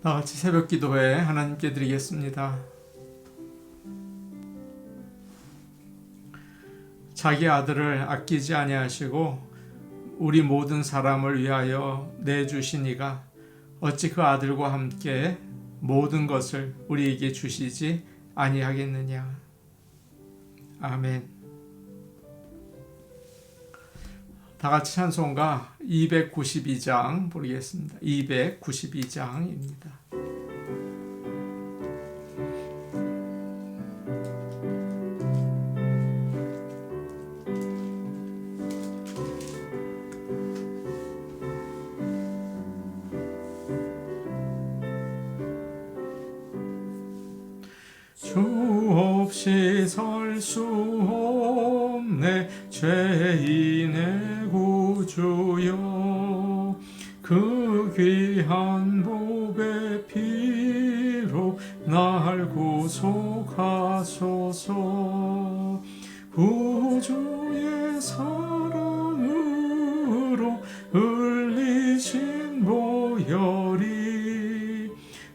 다 같이 새벽 기도회 하나님께 드리겠습니다. 자기 아들을 아끼지 아니하시고 우리 모든 사람을 위하여 내주시니가 어찌 그 아들과 함께 모든 것을 우리에게 주시지 아니하겠느냐. 아멘. 다 같이 찬송가 292장 부르겠습니다. 292장입니다. 주 없이 살 수 없네 죄인의 구주여, 그 귀한 보배 피로 날 구속하소서. 구주의 사랑으로 흘리신 보혈이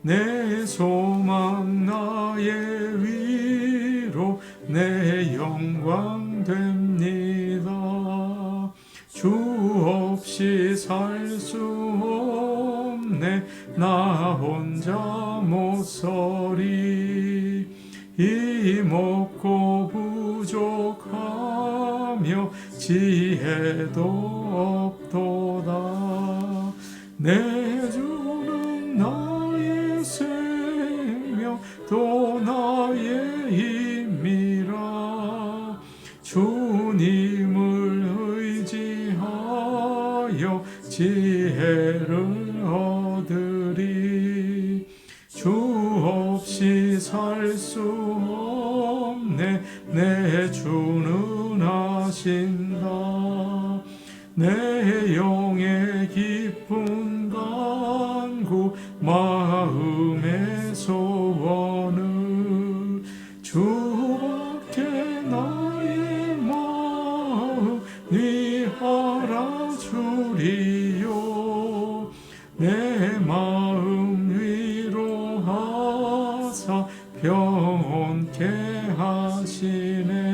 내 소망 나의 위로 내 영광 됩니다. 주 없이 살 수 없네 나 혼자 못 서리. 힘없고 부족하며 지혜도 없도다. 내 주는 나의 생명 또 나의 힘이라. 주님을 의지하여 지혜를 얻으리. 주 없이 살 수 없네 내 주는 하신다. 내 영의 깊은 간구 마음의 소원을 주밖에 나의 마음 위하라 주리요. 내 마음 위로하사 평온케 하시네.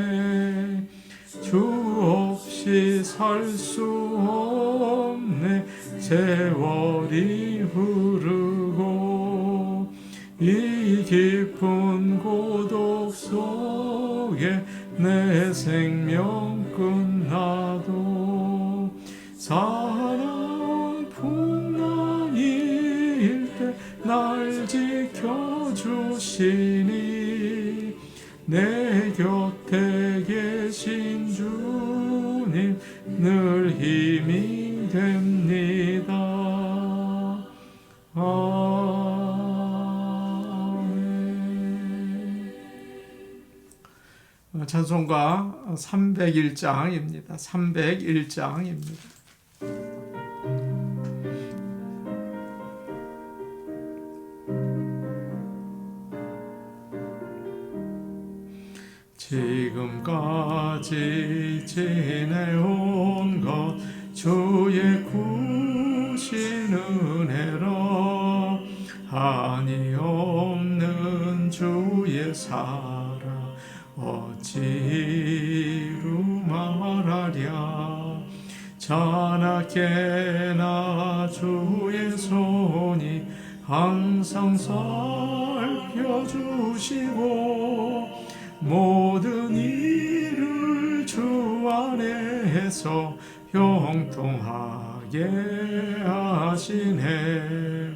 주 없이 살 수 없네 세월이 흐르고 이 깊은 고독 속에 내 생명 끝나도 사랑은 풍랑일 때 날 지켜주시니 내 곁에 계신 주님 늘 힘이 됩니다. 아멘. 찬송가 301장입니다. 301장입니다. 지금까지 지내온 것 주의 구신 은혜라. 한이 없는 주의 사랑 어찌로 말하랴. 자나깨나 주의 손이 항상 살펴주시고 모든 일을 주 안에서 형통하게 하시네.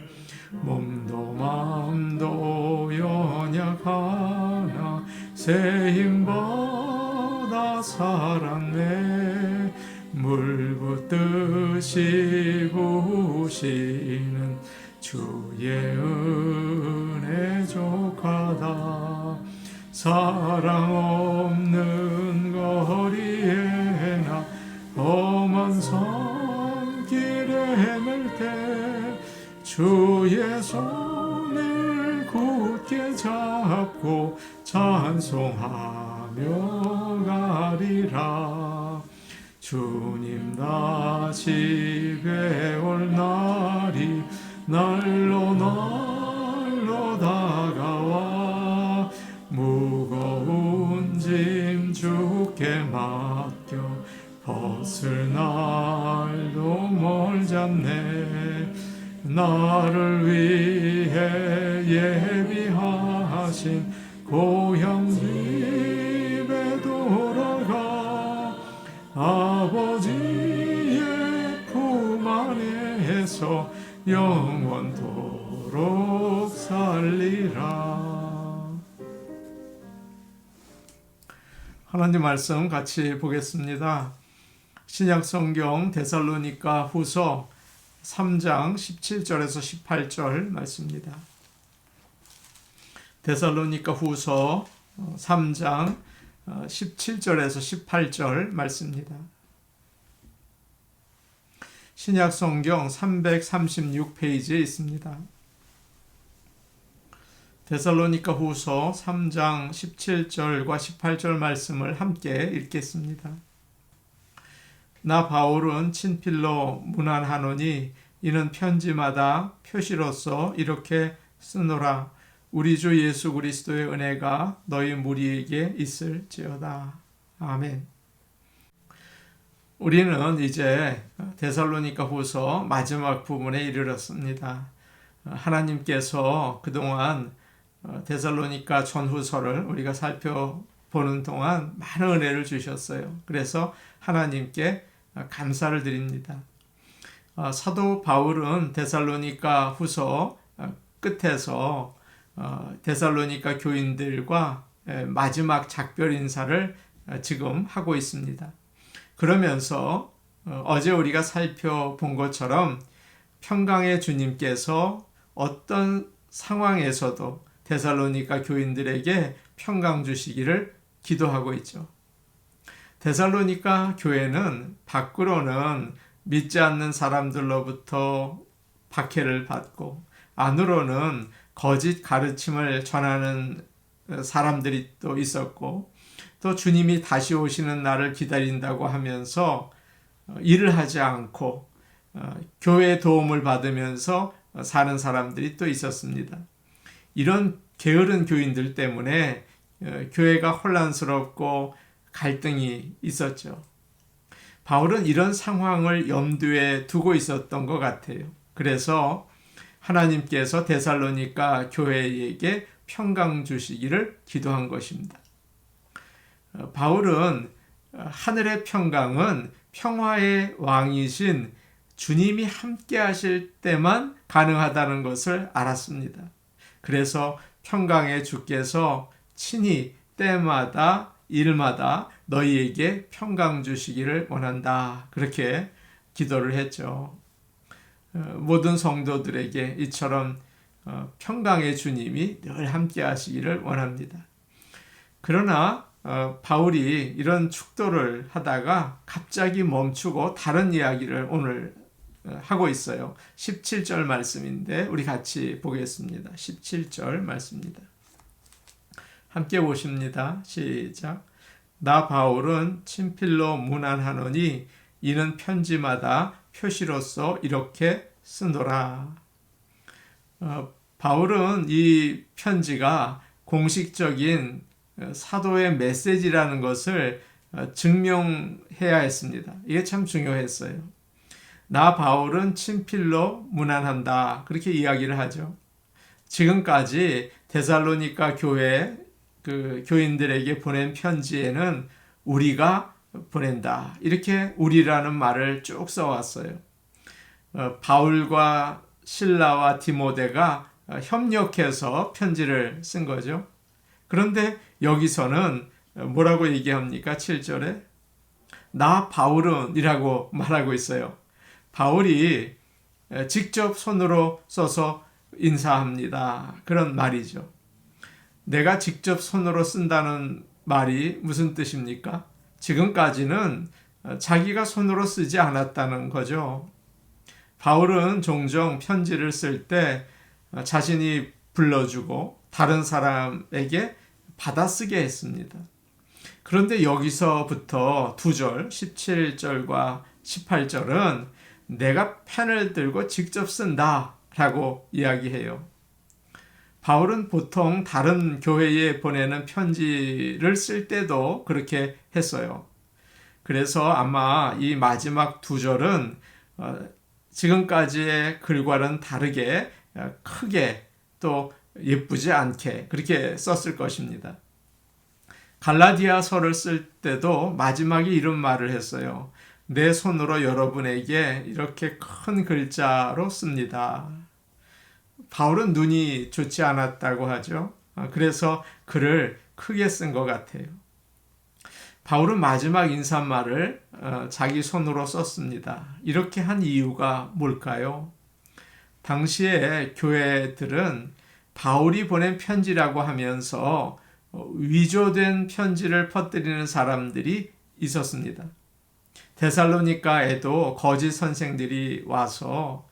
몸도 마음도 연약하나 새 힘받아 살았네. 물 붓듯이 부으시는 주의 은혜 족하다. 사랑 없는 거리에 나 험한 산길에 맬 때 주의 손을 굳게 잡고 찬송하며 가리라. 주님 다시 배울 날이 날로 벗을 날도 멀잖네. 나를 위해 예비하신 고향 집에 돌아가 아버지의 품 안에서 영원토록 살리라. 하나님 말씀 같이 보겠습니다. 신약 성경 데살로니가 후서 3장 17절에서 18절 말씀입니다. 데살로니가 후서 3장 17절에서 18절 말씀입니다. 신약 성경 336페이지에 있습니다. 데살로니가 후서 3장 17절과 18절 말씀을 함께 읽겠습니다. 나 바울은 친필로 문안하노니 이는 편지마다 표시로서 이렇게 쓰노라. 우리 주 예수 그리스도의 은혜가 너희 무리에게 있을지어다. 아멘. 우리는 이제 데살로니가 후서 마지막 부분에 이르렀습니다. 하나님께서 그동안 데살로니가 전후서를 우리가 살펴보는 동안 많은 은혜를 주셨어요. 그래서 하나님께 감사를 드립니다. 사도 바울은 데살로니가 후서 끝에서 데살로니가 교인들과 마지막 작별 인사를 지금 하고 있습니다. 그러면서 어제 우리가 살펴본 것처럼 평강의 주님께서 어떤 상황에서도 데살로니가 교인들에게 평강 주시기를 기도하고 있죠. 데살로니가 교회는 밖으로는 믿지 않는 사람들로부터 박해를 받고 안으로는 거짓 가르침을 전하는 사람들이 또 있었고 또 주님이 다시 오시는 날을 기다린다고 하면서 일을 하지 않고 교회의 도움을 받으면서 사는 사람들이 또 있었습니다. 이런 게으른 교인들 때문에 교회가 혼란스럽고 갈등이 있었죠. 바울은 이런 상황을 염두에 두고 있었던 것 같아요. 그래서 하나님께서 데살로니가 교회에게 평강 주시기를 기도한 것입니다. 바울은 하늘의 평강은 평화의 왕이신 주님이 함께 하실 때만 가능하다는 것을 알았습니다. 그래서 평강의 주께서 친히 때마다 일마다 너희에게 평강 주시기를 원한다. 그렇게 기도를 했죠. 모든 성도들에게 이처럼 평강의 주님이 늘 함께 하시기를 원합니다. 그러나 바울이 이런 축도를 하다가 갑자기 멈추고 다른 이야기를 오늘 하고 있어요. 17절 말씀인데 우리 같이 보겠습니다. 17절 말씀입니다. 함께 보십니다. 시작. 나 바울은 친필로 문안하노니 이는 편지마다 표시로서 이렇게 쓰노라. 바울은 이 편지가 공식적인 사도의 메시지라는 것을 증명해야 했습니다. 이게 참 중요했어요. 나 바울은 친필로 문안한다. 그렇게 이야기를 하죠. 지금까지 데살로니가 교회 교인들에게 보낸 편지에는 우리가 보낸다. 이렇게 우리라는 말을 쭉 써왔어요. 바울과 실라와 디모데가 협력해서 편지를 쓴 거죠. 그런데 여기서는 뭐라고 얘기합니까? 7절에 나 바울은 이라고 말하고 있어요. 바울이 직접 손으로 써서 인사합니다. 그런 말이죠. 내가 직접 손으로 쓴다는 말이 무슨 뜻입니까? 지금까지는 자기가 손으로 쓰지 않았다는 거죠. 바울은 종종 편지를 쓸 때 자신이 불러주고 다른 사람에게 받아쓰게 했습니다. 그런데 여기서부터 2절, 17절과 18절은 내가 펜을 들고 직접 쓴다 라고 이야기해요. 바울은 보통 다른 교회에 보내는 편지를 쓸 때도 그렇게 했어요. 그래서 아마 이 마지막 두 절은 지금까지의 글과는 다르게 크게 또 예쁘지 않게 그렇게 썼을 것입니다. 갈라디아서를 쓸 때도 마지막에 이런 말을 했어요. 내 손으로 여러분에게 이렇게 큰 글자로 씁니다. 바울은 눈이 좋지 않았다고 하죠. 그래서 글을 크게 쓴 것 같아요. 바울은 마지막 인사말을 자기 손으로 썼습니다. 이렇게 한 이유가 뭘까요? 당시에 교회들은 바울이 보낸 편지라고 하면서 위조된 편지를 퍼뜨리는 사람들이 있었습니다. 데살로니가에도 거짓 선생들이 와서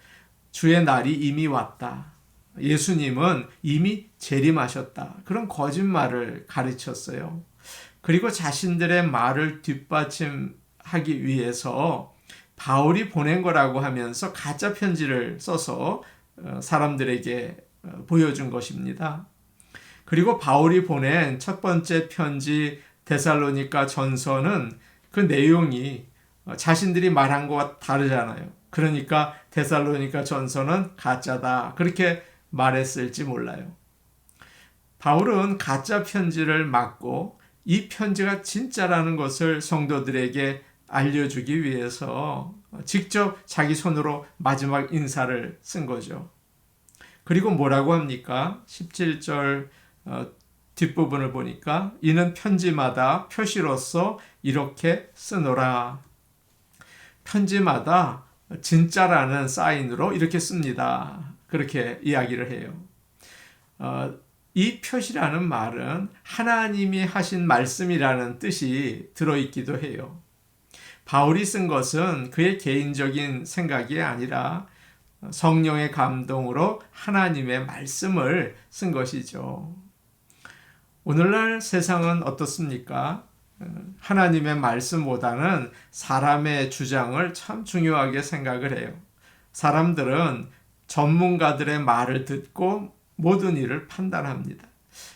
주의 날이 이미 왔다. 예수님은 이미 재림하셨다. 그런 거짓말을 가르쳤어요. 그리고 자신들의 말을 뒷받침하기 위해서 바울이 보낸 거라고 하면서 가짜 편지를 써서 사람들에게 보여준 것입니다. 그리고 바울이 보낸 첫 번째 편지 데살로니가 전서는 그 내용이 자신들이 말한 것과 다르잖아요. 그러니까 데살로니가 전서는 가짜다. 그렇게 말했을지 몰라요. 바울은 가짜 편지를 막고 이 편지가 진짜라는 것을 성도들에게 알려주기 위해서 직접 자기 손으로 마지막 인사를 쓴 거죠. 그리고 뭐라고 합니까? 17절 뒷부분을 보니까 이는 편지마다 표시로서 이렇게 쓰노라. 편지마다 진짜라는 사인으로 이렇게 씁니다. 그렇게 이야기를 해요. 이 표시라는 말은 하나님이 하신 말씀이라는 뜻이 들어있기도 해요. 바울이 쓴 것은 그의 개인적인 생각이 아니라 성령의 감동으로 하나님의 말씀을 쓴 것이죠. 오늘날 세상은 어떻습니까? 하나님의 말씀보다는 사람의 주장을 참 중요하게 생각을 해요. 사람들은 전문가들의 말을 듣고 모든 일을 판단합니다.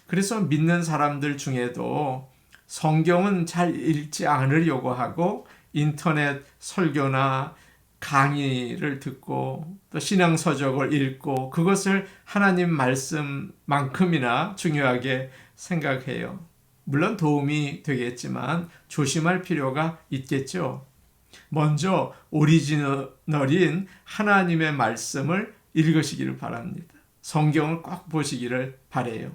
그래서 믿는 사람들 중에도 성경은 잘 읽지 않으려고 하고 인터넷 설교나 강의를 듣고 또 신앙서적을 읽고 그것을 하나님 말씀만큼이나 중요하게 생각해요. 물론 도움이 되겠지만 조심할 필요가 있겠죠. 먼저 오리지널인 하나님의 말씀을 읽으시기를 바랍니다. 성경을 꼭 보시기를 바라요.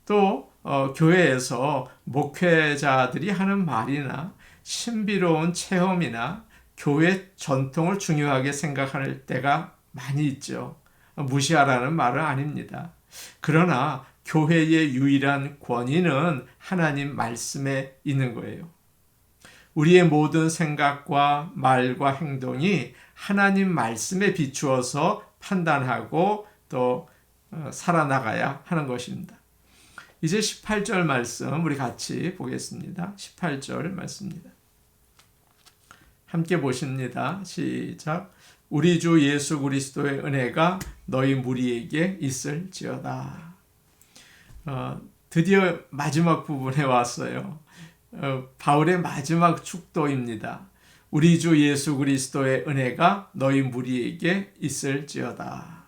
또 교회에서 목회자들이 하는 말이나 신비로운 체험이나 교회 전통을 중요하게 생각할 때가 많이 있죠. 무시하라는 말은 아닙니다. 그러나 교회의 유일한 권위는 하나님 말씀에 있는 거예요. 우리의 모든 생각과 말과 행동이 하나님 말씀에 비추어서 판단하고 또 살아나가야 하는 것입니다. 이제 18절 말씀 우리 같이 보겠습니다. 18절 말씀입니다. 함께 보십니다. 시작. 우리 주 예수 그리스도의 은혜가 너희 무리에게 있을지어다. 드디어 마지막 부분에 왔어요. 바울의 마지막 축도입니다. 우리 주 예수 그리스도의 은혜가 너희 무리에게 있을지어다.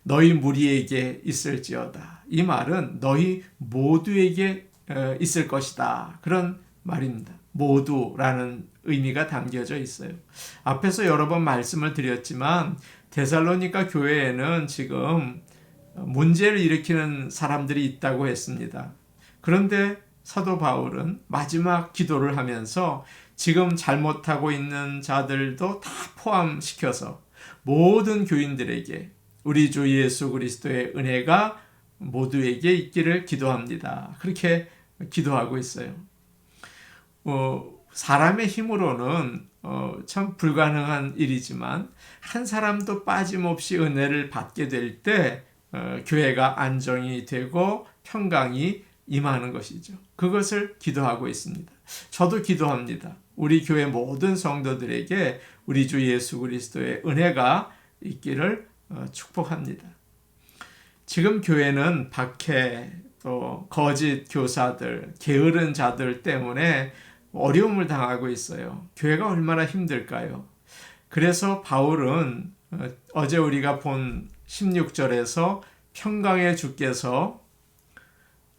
너희 무리에게 있을지어다. 이 말은 너희 모두에게 있을 것이다. 그런 말입니다. 모두라는 의미가 담겨져 있어요. 앞에서 여러 번 말씀을 드렸지만 데살로니가 교회에는 지금 문제를 일으키는 사람들이 있다고 했습니다. 그런데 사도 바울은 마지막 기도를 하면서 지금 잘못하고 있는 자들도 다 포함시켜서 모든 교인들에게 우리 주 예수 그리스도의 은혜가 모두에게 있기를 기도합니다. 그렇게 기도하고 있어요. 사람의 힘으로는 참 불가능한 일이지만 한 사람도 빠짐없이 은혜를 받게 될 때 교회가 안정이 되고 평강이 임하는 것이죠. 그것을 기도하고 있습니다. 저도 기도합니다. 우리 교회 모든 성도들에게 우리 주 예수 그리스도의 은혜가 있기를 축복합니다. 지금 교회는 박해, 또 거짓 교사들, 게으른 자들 때문에 어려움을 당하고 있어요. 교회가 얼마나 힘들까요? 그래서 바울은 어제 우리가 본 16절에서 평강의 주께서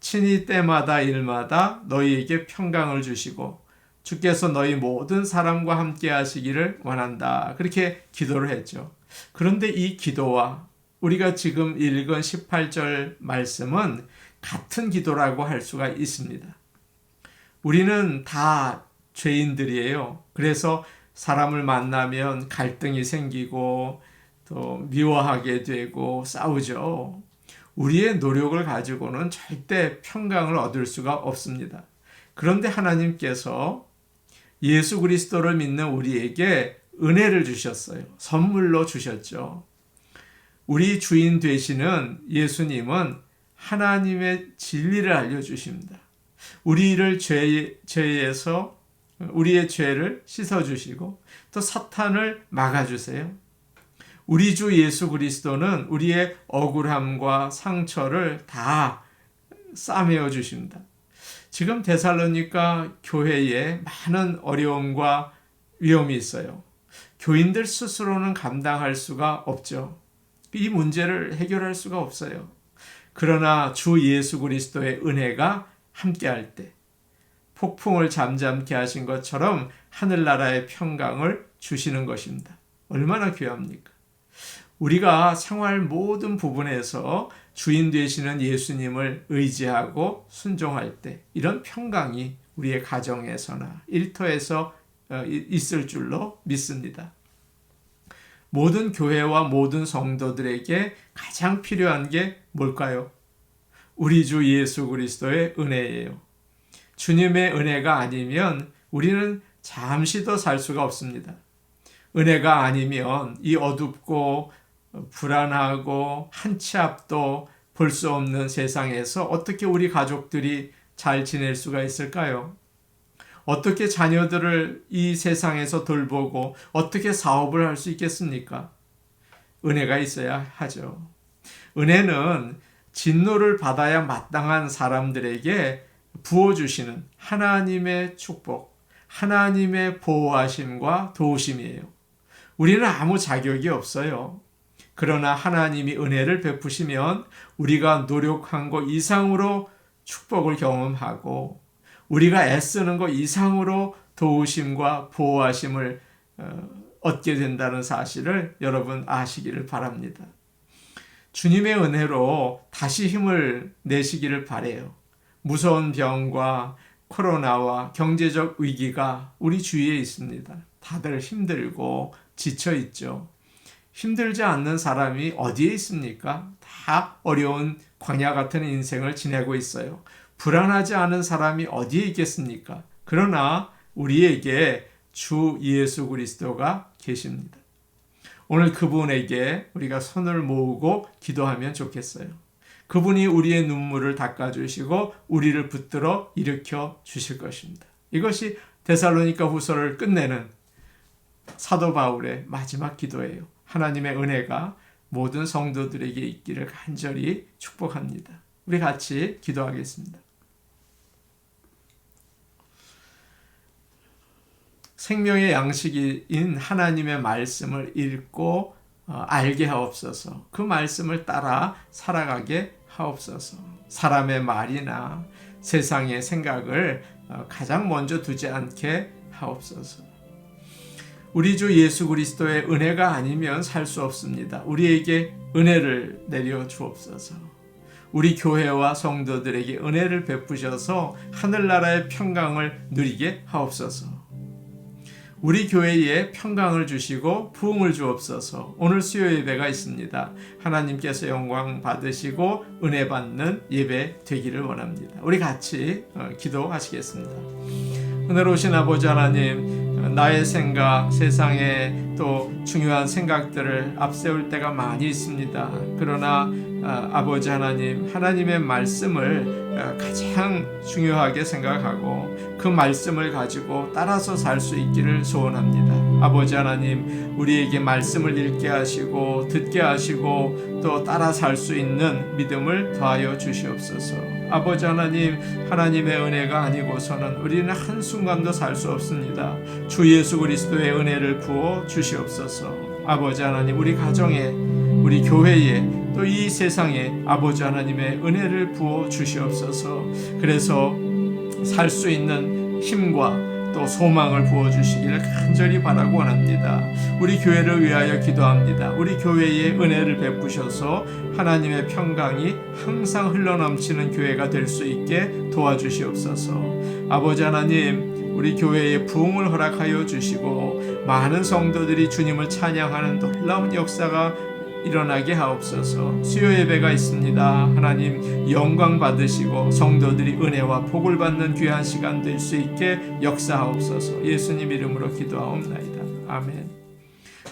친히 때마다 일마다 너희에게 평강을 주시고 주께서 너희 모든 사람과 함께 하시기를 원한다. 그렇게 기도를 했죠. 그런데 이 기도와 우리가 지금 읽은 18절 말씀은 같은 기도라고 할 수가 있습니다. 우리는 다 죄인들이에요. 그래서 사람을 만나면 갈등이 생기고 또 미워하게 되고 싸우죠. 우리의 노력을 가지고는 절대 평강을 얻을 수가 없습니다. 그런데 하나님께서 예수 그리스도를 믿는 우리에게 은혜를 주셨어요. 선물로 주셨죠. 우리 주인 되시는 예수님은 하나님의 진리를 알려주십니다. 우리를 죄에서 우리의 죄를 씻어주시고 또 사탄을 막아주세요. 우리 주 예수 그리스도는 우리의 억울함과 상처를 다 싸매어 주십니다. 지금 데살로니가 교회에 많은 어려움과 위험이 있어요. 교인들 스스로는 감당할 수가 없죠. 이 문제를 해결할 수가 없어요. 그러나 주 예수 그리스도의 은혜가 함께할 때 폭풍을 잠잠케 하신 것처럼 하늘나라의 평강을 주시는 것입니다. 얼마나 귀합니까? 우리가 생활 모든 부분에서 주인 되시는 예수님을 의지하고 순종할 때 이런 평강이 우리의 가정에서나 일터에서 있을 줄로 믿습니다. 모든 교회와 모든 성도들에게 가장 필요한 게 뭘까요? 우리 주 예수 그리스도의 은혜예요. 주님의 은혜가 아니면 우리는 잠시도 살 수가 없습니다. 은혜가 아니면 이 어둡고 불안하고 한 치 앞도 볼 수 없는 세상에서 어떻게 우리 가족들이 잘 지낼 수가 있을까요? 어떻게 자녀들을 이 세상에서 돌보고 어떻게 사업을 할 수 있겠습니까? 은혜가 있어야 하죠. 은혜는 진노를 받아야 마땅한 사람들에게 부어주시는 하나님의 축복, 하나님의 보호하심과 도우심이에요. 우리는 아무 자격이 없어요. 그러나 하나님이 은혜를 베푸시면 우리가 노력한 것 이상으로 축복을 경험하고 우리가 애쓰는 것 이상으로 도우심과 보호하심을 얻게 된다는 사실을 여러분 아시기를 바랍니다. 주님의 은혜로 다시 힘을 내시기를 바라요. 무서운 병과 코로나와 경제적 위기가 우리 주위에 있습니다. 다들 힘들고 지쳐 있죠. 힘들지 않는 사람이 어디에 있습니까? 다 어려운 광야 같은 인생을 지내고 있어요. 불안하지 않은 사람이 어디에 있겠습니까? 그러나 우리에게 주 예수 그리스도가 계십니다. 오늘 그분에게 우리가 손을 모으고 기도하면 좋겠어요. 그분이 우리의 눈물을 닦아주시고 우리를 붙들어 일으켜 주실 것입니다. 이것이 데살로니가 후서를 끝내는 사도 바울의 마지막 기도예요. 하나님의 은혜가 모든 성도들에게 있기를 간절히 축복합니다. 우리 같이 기도하겠습니다. 생명의 양식인 하나님의 말씀을 읽고 알게 하옵소서. 그 말씀을 따라 살아가게 하옵소서. 사람의 말이나 세상의 생각을 가장 먼저 두지 않게 하옵소서. 우리 주 예수 그리스도의 은혜가 아니면 살 수 없습니다. 우리에게 은혜를 내려 주옵소서. 우리 교회와 성도들에게 은혜를 베푸셔서 하늘나라의 평강을 누리게 하옵소서. 우리 교회에 평강을 주시고 부흥을 주옵소서. 오늘 수요 예배가 있습니다. 하나님께서 영광 받으시고 은혜 받는 예배 되기를 원합니다. 우리 같이 기도하시겠습니다. 은혜로우신 아버지 하나님, 나의 생각, 세상에 또 중요한 생각들을 앞세울 때가 많이 있습니다. 그러나 아버지 하나님, 하나님의 말씀을 가장 중요하게 생각하고 그 말씀을 가지고 따라서 살 수 있기를 소원합니다. 아버지 하나님, 우리에게 말씀을 읽게 하시고 듣게 하시고 또 따라 살 수 있는 믿음을 더하여 주시옵소서. 아버지 하나님, 하나님의 은혜가 아니고서는 우리는 한순간도 살 수 없습니다. 주 예수 그리스도의 은혜를 부어 주시옵소서. 아버지 하나님, 우리 가정에, 우리 교회에, 또 이 세상에 아버지 하나님의 은혜를 부어 주시옵소서. 그래서 살 수 있는 힘과 또 소망을 부어주시기를 간절히 바라고 원합니다. 우리 교회를 위하여 기도합니다. 우리 교회에 은혜를 베푸셔서 하나님의 평강이 항상 흘러넘치는 교회가 될 수 있게 도와주시옵소서. 아버지 하나님, 우리 교회에 부흥을 허락하여 주시고 많은 성도들이 주님을 찬양하는 놀라운 역사가 일어나게 하옵소서. 수요 예배가 있습니다. 하나님 영광 받으시고 성도들이 은혜와 복을 받는 귀한 시간 될 수 있게 역사하옵소서. 예수님 이름으로 기도하옵나이다. 아멘.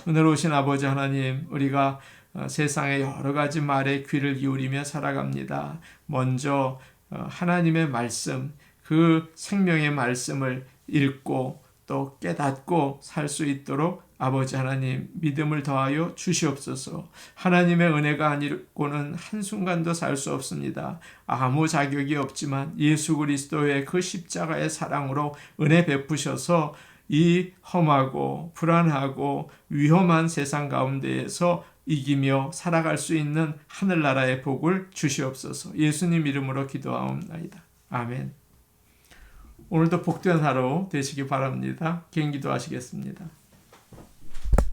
은혜로우신 아버지 하나님, 우리가 세상의 여러 가지 말에 귀를 기울이며 살아갑니다. 먼저 하나님의 말씀, 그 생명의 말씀을 읽고 또 깨닫고 살 수 있도록 아버지 하나님 믿음을 더하여 주시옵소서. 하나님의 은혜가 아니고는 한순간도 살 수 없습니다. 아무 자격이 없지만 예수 그리스도의 그 십자가의 사랑으로 은혜 베푸셔서 이 험하고 불안하고 위험한 세상 가운데에서 이기며 살아갈 수 있는 하늘나라의 복을 주시옵소서. 예수님 이름으로 기도하옵나이다. 아멘. 오늘도 복된 하루 되시기 바랍니다. 개인기도 하시겠습니다.